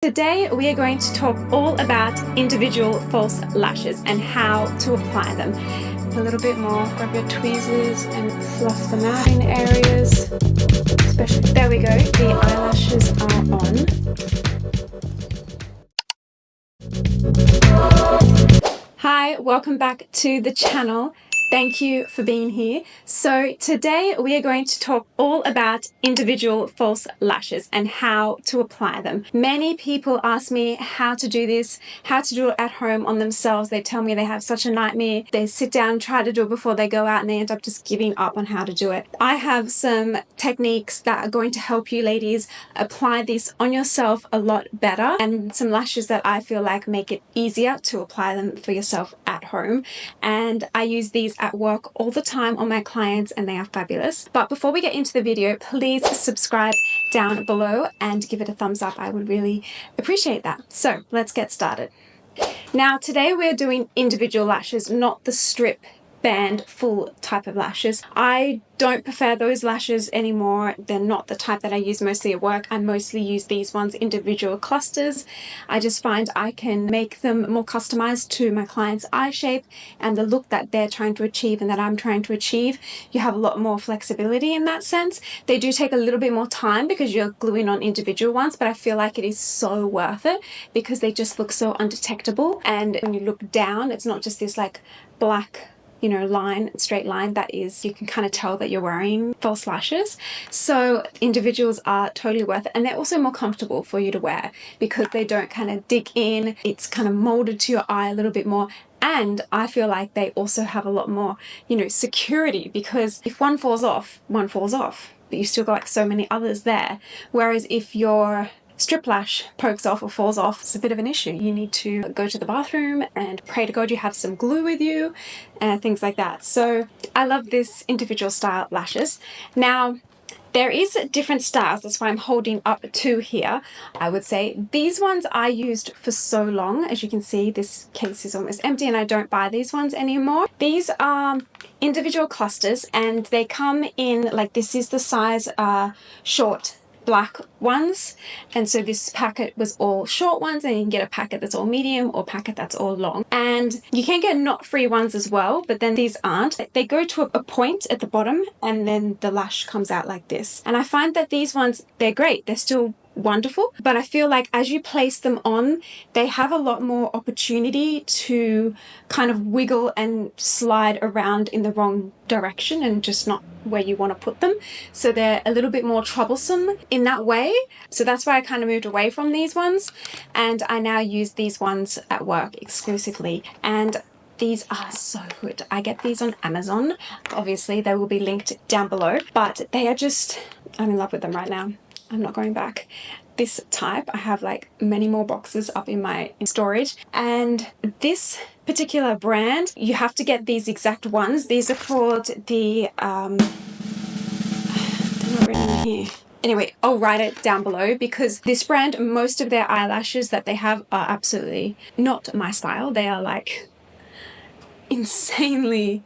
Today we are going to talk all about individual false lashes and how to apply them. A little bit more, grab your tweezers and fluff them out in areas. Especially, there we go, the eyelashes are on. Hi, welcome back to the channel. Thank you for being here. So today we are going to talk all about individual false lashes and how to apply them. Many people ask me how to do this, how to do it at home on themselves. They tell me they have such a nightmare. They sit down, try to do it before they go out, and they end up just giving up on how to do it. I have some techniques that are going to help you ladies apply this on yourself a lot better, and some lashes that I feel like make it easier to apply them for yourself at home. And I use these at work all the time on my clients and they are fabulous. But before we get into the video, please subscribe down below and give it a thumbs up. I would really appreciate that. So let's get started. Now today we're doing individual lashes, not the strip band full type of lashes. I don't prefer those lashes anymore. They're not the type that I use mostly at work. I mostly use these ones, individual clusters. I just find I can make them more customized to my client's eye shape and the look that they're trying to achieve and that I'm trying to achieve. You have a lot more flexibility in that sense. They do take a little bit more time because you're gluing on individual ones, but I feel like it is so worth it because they just look so undetectable. And when you look down, it's not just this like black line, straight line that is, you can kind of tell that you're wearing false lashes. So individuals are totally worth it, and they're also more comfortable for you to wear because they don't kind of dig in. It's kind of molded to your eye a little bit more. And I feel like they also have a lot more, security, because if one falls off, but you still got like so many others there. Whereas if your Striplash pokes off or falls off, it's a bit of an issue. You need to go to the bathroom and pray to God you have some glue with you and things like that. So I love this individual style lashes. Now, there is different styles. That's why I'm holding up two here. I would say these ones I used for so long. As you can see, this case is almost empty and I don't buy these ones anymore. These are individual clusters and they come in like this is the size short black ones, and so this packet was all short ones, and you can get a packet that's all medium or packet that's all long, and you can get knot free ones as well, but then these aren't. They go to a point at the bottom and then the lash comes out like this, and I find that these ones, they're great, they're still wonderful, but I feel like as you place them on, they have a lot more opportunity to kind of wiggle and slide around in the wrong direction and just not where you want to put them. So they're a little bit more troublesome in that way. So that's why I kind of moved away from these ones, and I now use these ones at work exclusively. And these are so good. I get these on Amazon. Obviously, they will be linked down below, but they are just, I'm in love with them right now. I'm not going back. This type, I have like many more boxes up in my storage, and this particular brand, you have to get these exact ones. These are called the they're not written in here. Anyway, I'll write it down below because this brand, most of their eyelashes that they have are absolutely not my style. They are like insanely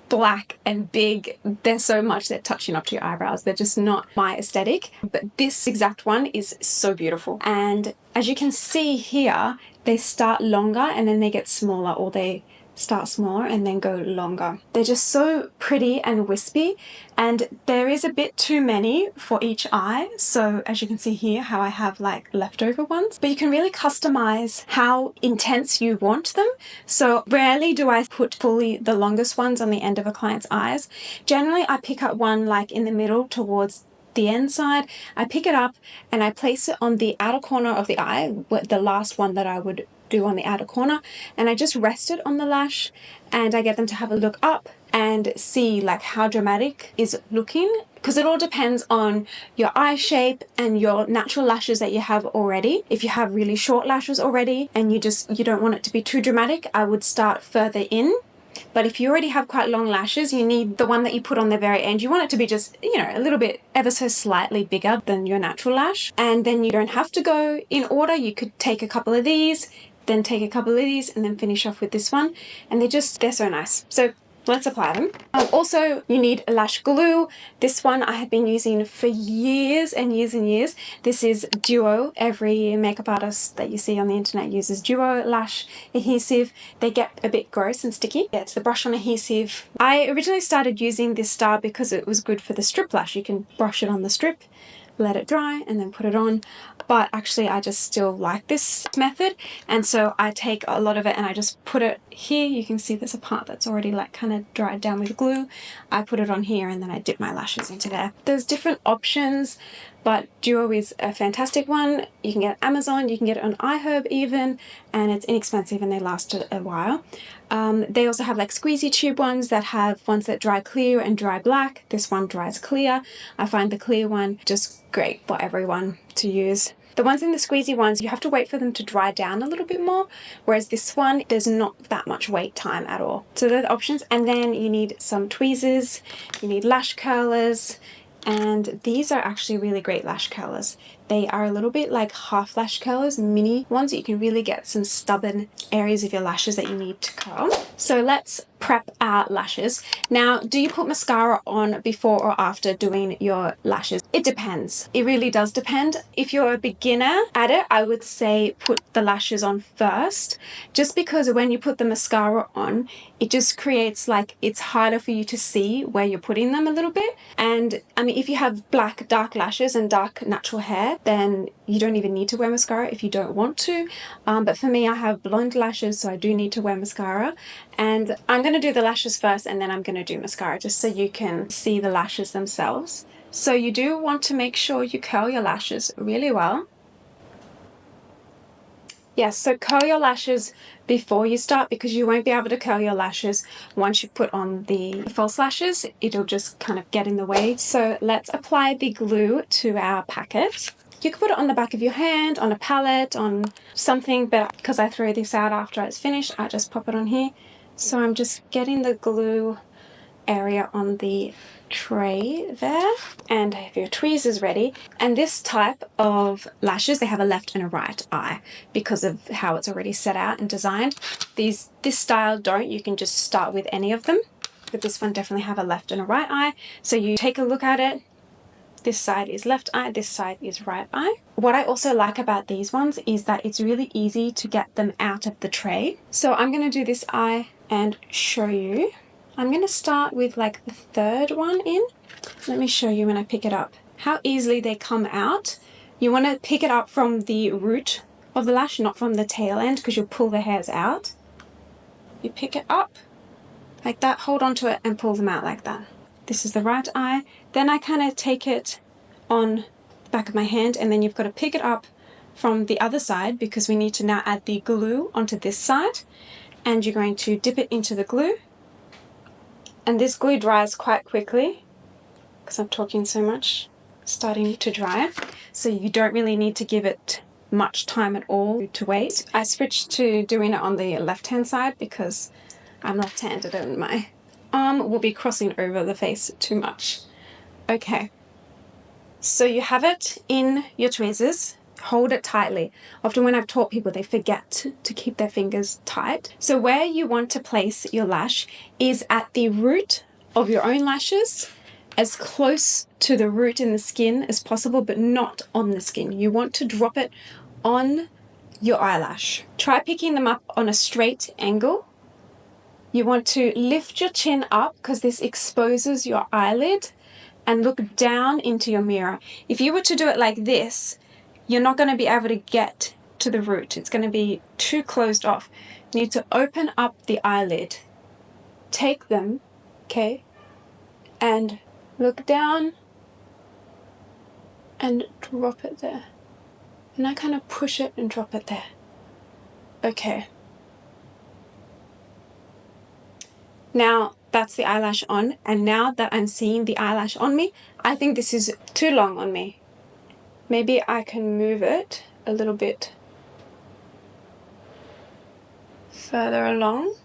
black and big. They're so much, they're touching up to your eyebrows. They're just not my aesthetic, but this exact one is so beautiful. And as you can see here, they start longer and then they get smaller, or they start smaller and then go longer. They're just so pretty and wispy, and there is a bit too many for each eye. So as you can see here, how I have like leftover ones, but you can really customize how intense you want them. So rarely do I put fully the longest ones on the end of a client's eyes. Generally I pick up one like in the middle towards the end side. I pick it up and I place it on the outer corner of the eye, the last one that I would do on the outer corner, and I just rest it on the lash, and I get them to have a look up and see like how dramatic is it looking, because it all depends on your eye shape and your natural lashes that you have already. If you have really short lashes already and you don't want it to be too dramatic, I would start further in. But if you already have quite long lashes, you need the one that you put on the very end. You want it to be just, a little bit ever so slightly bigger than your natural lash. And then you don't have to go in order. You could take a couple of these, then take a couple of these, and then finish off with this one. And they're so nice. So let's apply them. Also, you need lash glue. This one I have been using for years and years and years. This is Duo. Every makeup artist that you see on the internet uses Duo lash adhesive. They get a bit gross and sticky. Yeah, it's the brush on adhesive. I originally started using this style because it was good for the Striplash. You can brush it on the strip, let it dry, and then put it on. But actually I just still like this method, and so I take a lot of it and I just put it here. You can see there's a part that's already like kind of dried down with glue. I put it on here and then I dip my lashes into there. There's different options, but Duo is a fantastic one. You can get it on Amazon, you can get it on iHerb even, and it's inexpensive and they last a while. They also have like squeezy tube ones that have ones that dry clear and dry black. This one dries clear. I find the clear one just great for everyone to use. The ones in the squeezy ones, you have to wait for them to dry down a little bit more, whereas this one, there's not that much wait time at all. So they're the options. And then you need some tweezers, you need lash curlers, and these are actually really great lash curlers. They are a little bit like half lash curlers, mini ones that you can really get some stubborn areas of your lashes that you need to curl. So let's prep our lashes. Now, do you put mascara on before or after doing your lashes? It depends. It really does depend. If you're a beginner at it, I would say put the lashes on first, just because when you put the mascara on, it just creates like it's harder for you to see where you're putting them a little bit. And I mean, if you have black, dark lashes and dark natural hair, then you don't even need to wear mascara if you don't want to. But for me, I have blonde lashes, so I do need to wear mascara. And I'm going to do the lashes first and then I'm going to do mascara just so you can see the lashes themselves. So you do want to make sure you curl your lashes really well. Yes, so curl your lashes before you start, because you won't be able to curl your lashes once you put on the false lashes. It'll just kind of get in the way. So let's apply the glue to our packet. You can put it on the back of your hand, on a palette, on something, but because I throw this out after it's finished, I just pop it on here. So I'm just getting the glue area on the tray there, and have your tweezers ready. And this type of lashes, they have a left and a right eye because of how it's already set out and designed. This style don't. You can just start with any of them, but this one definitely have a left and a right eye. So you take a look at it. This side is left eye, this side is right eye. What I also like about these ones is that it's really easy to get them out of the tray. So I'm going to do this eye and show you. I'm going to start with like the third one in. Let me show you when I pick it up how easily they come out. You want to pick it up from the root of the lash, not from the tail end, because you'll pull the hairs out. You pick it up like that, hold on to it and pull them out like that. This is the right eye. Then I kind of take it on the back of my hand, and then you've got to pick it up from the other side because we need to now add the glue onto this side. And you're going to dip it into the glue. And this glue dries quite quickly because I'm talking so much, starting to dry. So you don't really need to give it much time at all to wait. I switched to doing it on the left-hand side because I'm left-handed and my arm will be crossing over the face too much. Okay, so you have it in your tweezers. Hold it tightly. Often when I've taught people, they forget to keep their fingers tight. So where you want to place your lash is at the root of your own lashes, as close to the root in the skin as possible, but not on the skin. You want to drop it on your eyelash. Try picking them up on a straight angle. You want to lift your chin up because this exposes your eyelid, and look down into your mirror. If you were to do it like this, you're not going to be able to get to the root. It's going to be too closed off. You need to open up the eyelid. Take them, okay, and look down and drop it there. And I kind of push it and drop it there. Okay. Now that's the eyelash on, and now that I'm seeing the eyelash on me, I think this is too long on me. Maybe I can move it a little bit further along.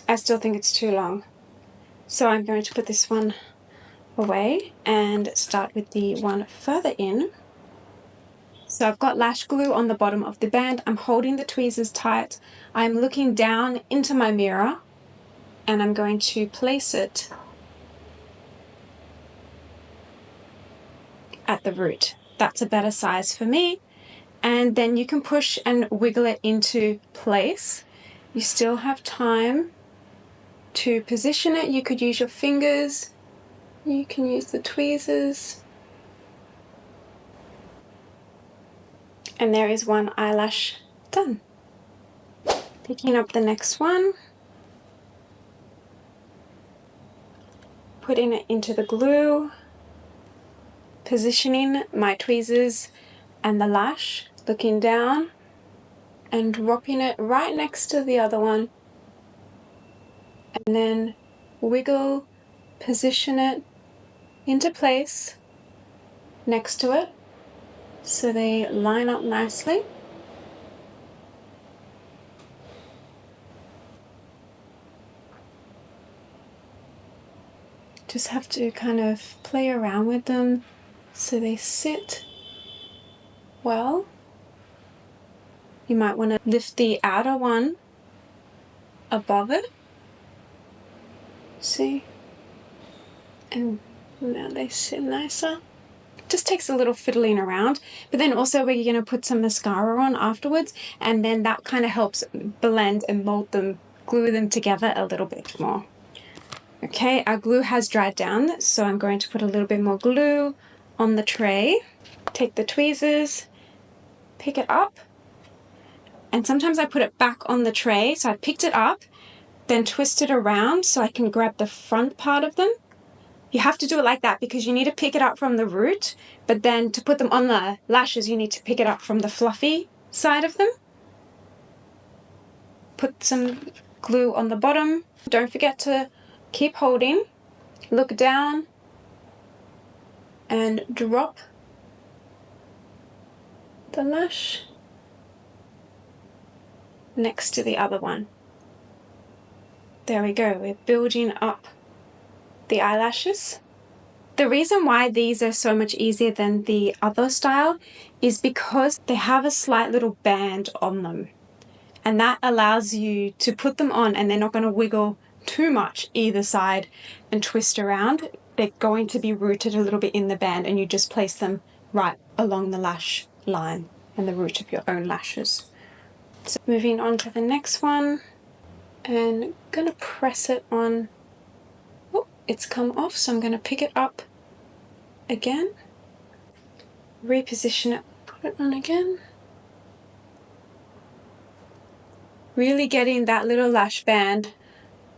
I still think it's too long. So I'm going to put this one away and start with the one further in. So I've got lash glue on the bottom of the band. I'm holding the tweezers tight. I'm looking down into my mirror and I'm going to place it at the root. That's a better size for me. And then you can push and wiggle it into place. You still have time to position it. You could use your fingers. You can use the tweezers. And there is one eyelash done. Picking up the next one. Putting it into the glue. Positioning my tweezers and the lash, looking down and dropping it right next to the other one. And then wiggle, position it into place next to it so they line up nicely. Just have to kind of play around with them so they sit well. You might want to lift the outer one above it. See? And now they sit nicer. Just takes a little fiddling around, but then also we're going to put some mascara on afterwards, and then that kind of helps blend and mold them, glue them together a little bit more. Okay, our glue has dried down, so I'm going to put a little bit more glue on the tray. Take the tweezers, pick it up, and sometimes I put it back on the tray, so I picked it up, then twist it around so I can grab the front part of them. You have to do it like that because you need to pick it up from the root, but then to put them on the lashes, you need to pick it up from the fluffy side of them. Put some glue on the bottom. Don't forget to keep holding, look down, and drop the lash next to the other one. There we go, we're building up the eyelashes. The reason why these are so much easier than the other style is because they have a slight little band on them. And that allows you to put them on and they're not going to wiggle too much either side and twist around. They're going to be rooted a little bit in the band and you just place them right along the lash line and the root of your own lashes. So moving on to the next one and I'm going to press it on. Oh, it's come off, so I'm going to pick it up again, reposition it, put it on again. Really getting that little lash band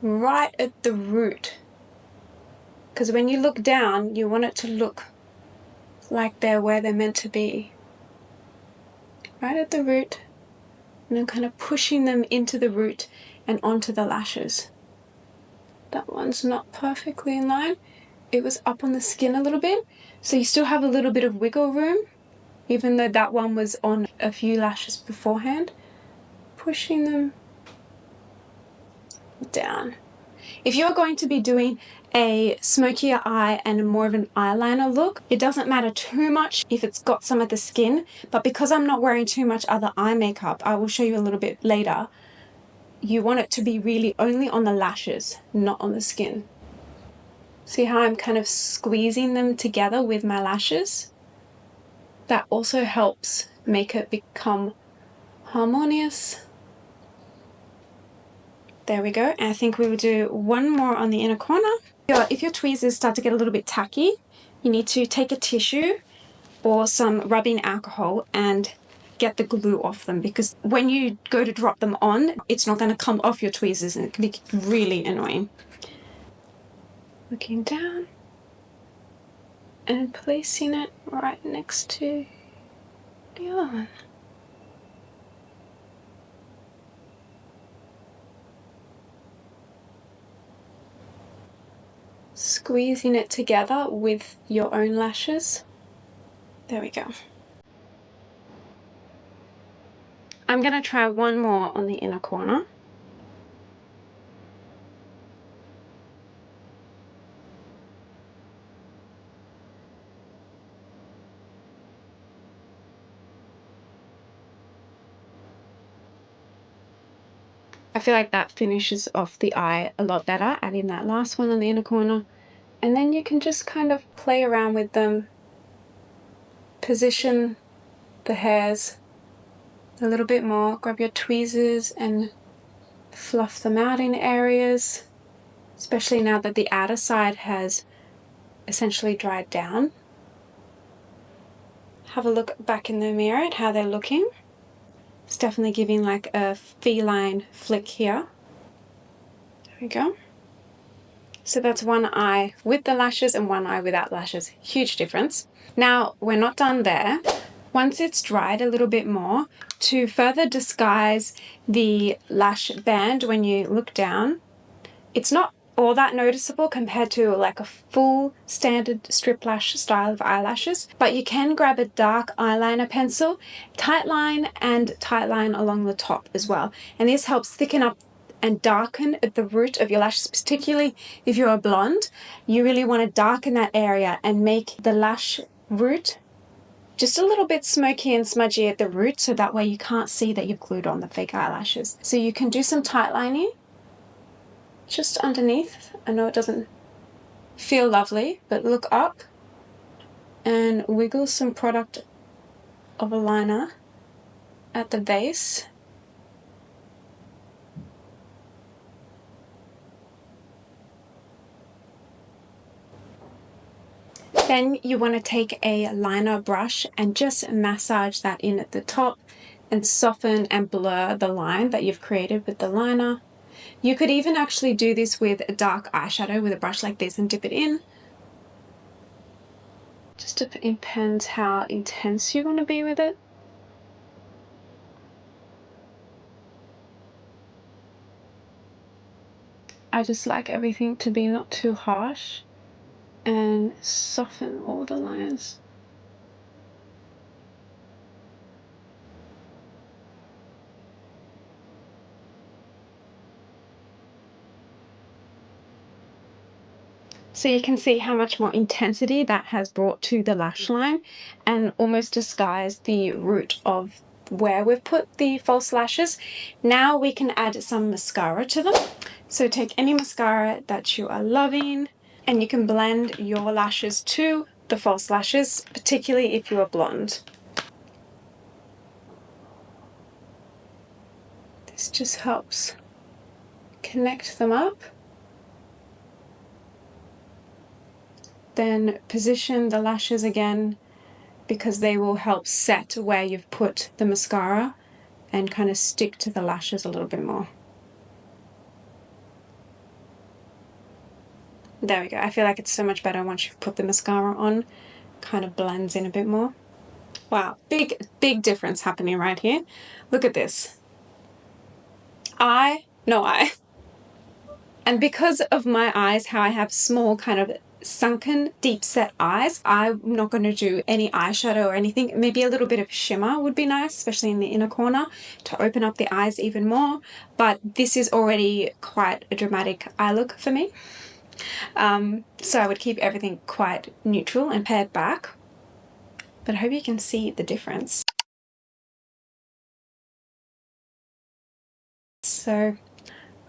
right at the root, because when you look down you want it to look like they're where they're meant to be, right at the root, and then kind of pushing them into the root and onto the lashes. That one's not perfectly in line. It was up on the skin a little bit, so you still have a little bit of wiggle room even though that one was on a few lashes beforehand. Pushing them down. If you're going to be doing a smokier eye and more of an eyeliner look, it doesn't matter too much if it's got some of the skin, but because I'm not wearing too much other eye makeup, I will show you a little bit later, you want it to be really only on the lashes, not on the skin. See how I'm kind of squeezing them together with my lashes? That also helps make it become harmonious. There we go. And I think we will do one more on the inner corner. If your tweezers start to get a little bit tacky, you need to take a tissue or some rubbing alcohol and get the glue off them, because when you go to drop them on, it's not going to come off your tweezers and it can be really annoying. Looking down and placing it right next to the other one. Squeezing it together with your own lashes. There we go. I'm going to try one more on the inner corner. I feel like that finishes off the eye a lot better, adding that last one on the inner corner. And then you can just kind of play around with them, position the hairs a little bit more, grab your tweezers and fluff them out in areas, especially now that the outer side has essentially dried down. Have a look back in the mirror at how they're looking. It's definitely giving like a feline flick here. There we go. So that's one eye with the lashes and one eye without lashes. Huge difference. Now, we're not done there. Once it's dried a little bit more, to further disguise the lash band when you look down, it's not all that noticeable compared to like a full standard Striplash style of eyelashes, but you can grab a dark eyeliner pencil, tight line along the top as well. And this helps thicken up and darken at the root of your lashes, particularly if you're a blonde. You really want to darken that area and make the lash root just a little bit smoky and smudgy at the root, so that way you can't see that you've glued on the fake eyelashes. So you can do some tight lining just underneath. I know it doesn't feel lovely, but look up and wiggle some product of a liner at the base. Then you want to take a liner brush and just massage that in at the top and soften and blur the line that you've created with the liner. You could even actually do this with a dark eyeshadow with a brush like this and dip it in. Just depends how intense you want to be with it. I just like everything to be not too harsh and soften all the lines. So you can see how much more intensity that has brought to the lash line and almost disguised the root of where we've put the false lashes. Now we can add some mascara to them. So take any mascara that you are loving and you can blend your lashes to the false lashes, particularly if you are blonde. This just helps connect them up. Then position the lashes again, because they will help set where you've put the mascara and kind of stick to the lashes a little bit more. There we go. I feel like it's so much better once you've put the mascara on. Kind of blends in a bit more. Wow, big difference happening right here. Look at this. Eye, no eye. And because of my eyes, how I have small kind of sunken deep set eyes, I'm not going to do any eyeshadow or anything. Maybe a little bit of shimmer would be nice, especially in the inner corner, to open up the eyes even more. But this is already quite a dramatic eye look for me. So I would keep everything quite neutral and pared back. But I hope you can see the difference. So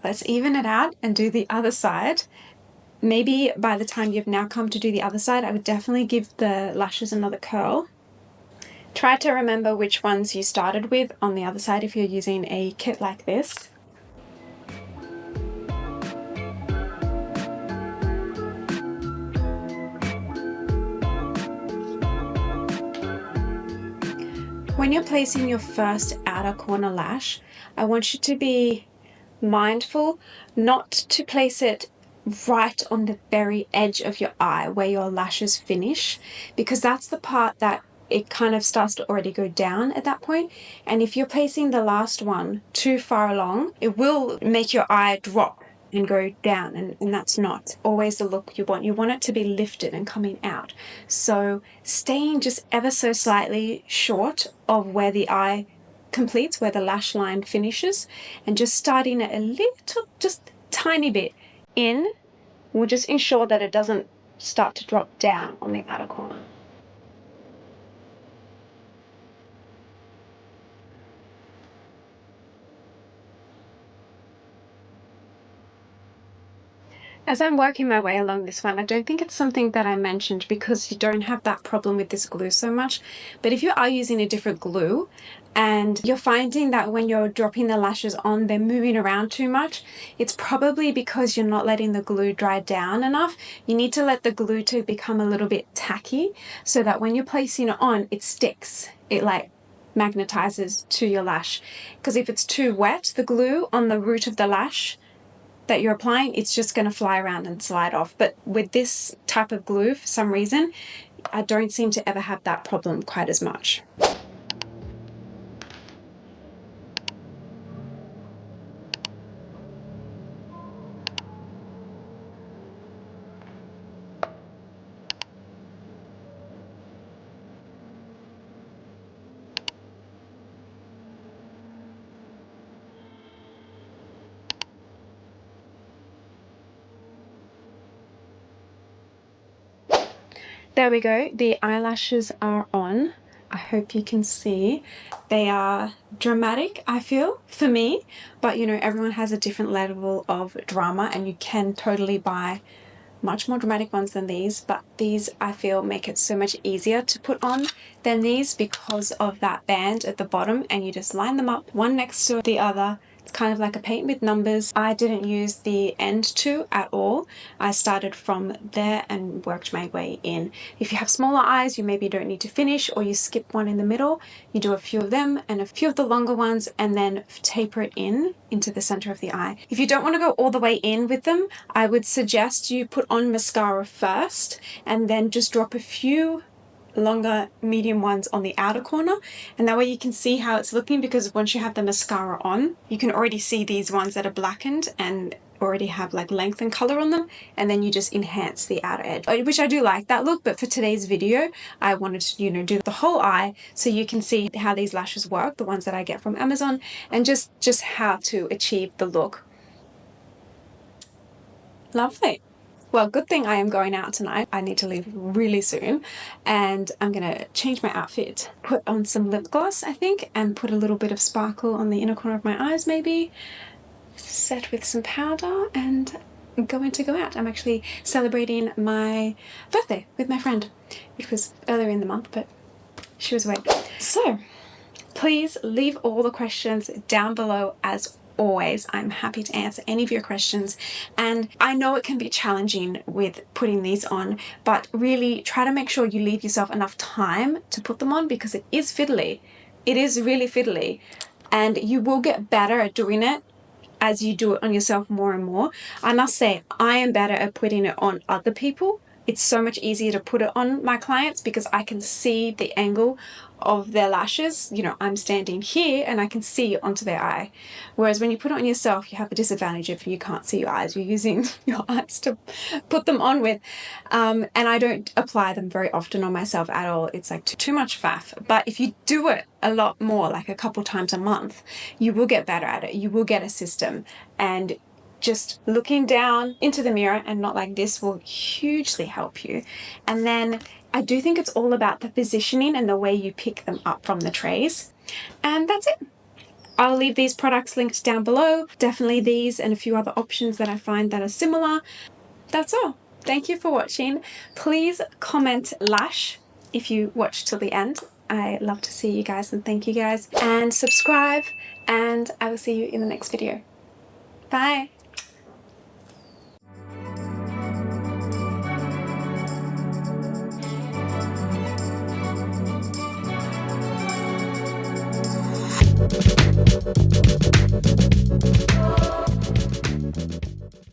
let's even it out and do the other side. Maybe by the time you've now come to do the other side, I would definitely give the lashes another curl. Try to remember which ones you started with on the other side if you're using a kit like this. When you're placing your first outer corner lash, I want you to be mindful not to place it right on the very edge of your eye where your lashes finish, because that's the part that it kind of starts to already go down at that point. And if you're placing the last one too far along, it will make your eye drop and go down, and that's not always the look you want. You want it to be lifted and coming out. So staying just ever so slightly short of where the eye completes, where the lash line finishes, and just starting it a little, just tiny bit in, will just ensure that it doesn't start to drop down on the outer corner. As I'm working my way along this one, I don't think it's something that I mentioned because you don't have that problem with this glue so much. But if you are using a different glue and you're finding that when you're dropping the lashes on, they're moving around too much, it's probably because you're not letting the glue dry down enough. You need to let the glue to become a little bit tacky so that when you're placing it on, it sticks. It like magnetizes to your lash. Because if it's too wet, the glue on the root of the lash that you're applying, it's just going to fly around and slide off. But with this type of glue, for some reason, I don't seem to ever have that problem quite as much. There we go. The eyelashes are on. I hope you can see. They are dramatic, I feel, for me. But, you know, everyone has a different level of drama and you can totally buy much more dramatic ones than these. But these, I feel, make it so much easier to put on than these because of that band at the bottom. And you just line them up one next to the other. It's kind of like a paint with numbers. I didn't use the end two at all. I started from there and worked my way in. If you have smaller eyes, you maybe don't need to finish, or you skip one in the middle. You do a few of them and a few of the longer ones and then taper it in into the center of the eye. If you don't want to go all the way in with them, I would suggest you put on mascara first and then just drop a few longer medium ones on the outer corner, and that way you can see how it's looking, because once you have the mascara on, you can already see these ones that are blackened and already have like length and color on them, and then you just enhance the outer edge, which I do like that look. But for today's video, I wanted to, you know, do the whole eye so you can see how these lashes work, the ones that I get from Amazon, and just how to achieve the look. Lovely. Well, good thing I am going out tonight. I need to leave really soon, and I'm gonna change my outfit, put on some lip gloss, I think, and put a little bit of sparkle on the inner corner of my eyes maybe, set with some powder, and going to go out. I'm actually celebrating my birthday with my friend. It was earlier in the month, but she was away. So please leave all the questions down below as always. I'm happy to answer any of your questions, and I know it can be challenging with putting these on, but really try to make sure you leave yourself enough time to put them on, because it is fiddly. It is really fiddly, and you will get better at doing it as you do it on yourself more and more. I must say, I am better at putting it on other people. It's so much easier to put it on my clients because I can see the angle of their lashes. You know, I'm standing here and I can see onto their eye. Whereas when you put it on yourself, you have a disadvantage if you can't see your eyes. You're using your eyes to put them on with. And I don't apply them very often on myself at all. It's like too much faff. But if you do it a lot more, like a couple times a month, you will get better at it. You will get a system, and just looking down into the mirror and not like this will hugely help you. And then I do think it's all about the positioning and the way you pick them up from the trays. And that's it. I'll leave these products linked down below. Definitely these and a few other options that I find that are similar. That's all. Thank you for watching. Please comment lash if you watch till the end. I love to see you guys and thank you guys. And subscribe, and I will see you in the next video. Bye.